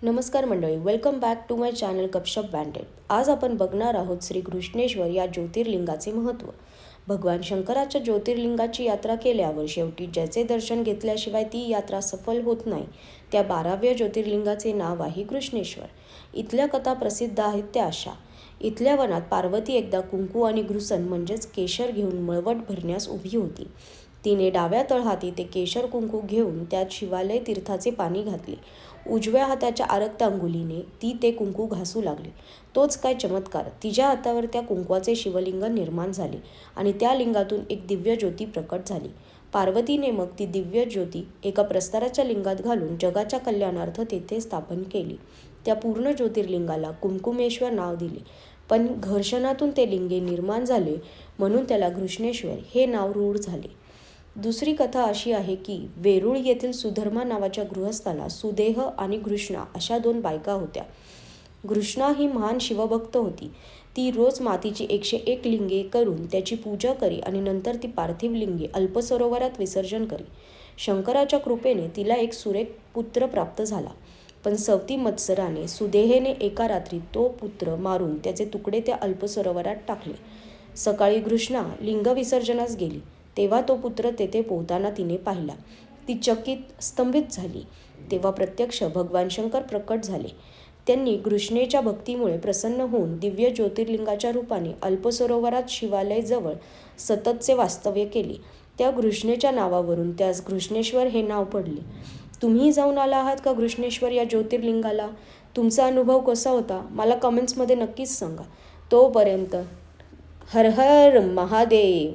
नमस्कार मंडळी, welcome back to my channel गपशप बँडेड. आज आपण बघणार आहोत श्री घृष्णेश्वर या ज्योतिर्लिंगाचे महत्त्व. भगवान शंकराच्या ज्योतिर्लिंगाची यात्रा केल्यावर शेवटी ज्याचे दर्शन घेतल्याशिवाय ती यात्रा सफल होत नाही, त्या 12व्या ज्योतिर्लिंगाचे नाव आहे घृष्णेश्वर. इथल्या कथा प्रसिद्ध आहेत त्या अशा. इथल्या वनात पार्वती एकदा कुंकू आणि घृसन म्हणजेच केशर घेऊन मळवट भरण्यास उभी होती. तिने डाव्या तळहाती ते केशर कुंकू घेऊन त्यात शिवालय तीर्थाचे पाणी घातले. उजव्या हाताच्या आरक्त अंगुलीने ती ते कुंकू घासू लागली. तोच काय चमत्कार! तिच्या हातावर त्या कुंकवाचे शिवलिंग निर्माण झाले आणि त्या लिंगातून एक दिव्य ज्योती प्रकट झाली. पार्वतीने मग ती दिव्य ज्योती एका प्रस्तराच्या लिंगात घालून जगाच्या कल्याणार्थ तेथे स्थापन केली. त्या पूर्ण ज्योतिर्लिंगाला कुमकुमेश्वर नाव दिले. पण घर्षणातून ते लिंगे निर्माण झाले म्हणून त्याला घृष्णेश्वर हे नाव रूढ झाले. दुसरी कथा अशी आहे की वेरूळ येथील सुधर्मा नावाच्या गृहस्थाला सुदेह आणि घृष्णा अशा 2 बायका होत्या. घृष्णा ही महान शिवभक्त होती. ती रोज मातीची 101 लिंगे करून त्याची पूजा करी आणि नंतर ती पार्थिव लिंगे अल्पसरोवरात विसर्जन करी. शंकराच्या कृपेने तिला एक सुरेख पुत्र प्राप्त झाला. पण सवती मत्सराने सुदेहेने एका रात्री तो पुत्र मारून त्याचे तुकडे त्या अल्पसरोवरात टाकले. सकाळी घृष्णा लिंग विसर्जनास गेली तेव्हा तो पुत्र तेथे पोहताना तिने पाहिला. ती चकित स्तंभित झाली. तेव्हा प्रत्यक्ष भगवान शंकर प्रकट झाले. त्यांनी घृष्णेच्या भक्तीमुळे प्रसन्न होऊन दिव्य ज्योतिर्लिंगाच्या रूपाने अल्पसरोवरात शिवालयाजवळ सततचे वास्तव्य केले. त्या घृष्णेच्या नावावरून त्यास घृष्णेश्वर हे नाव पडले. तुम्ही जाऊन आला आहात का घृष्णेश्वर या ज्योतिर्लिंगाला? तुमचा अनुभव कसा होता मला कमेंट्समध्ये नक्कीच सांगा. तोपर्यंत हर हर महादेव.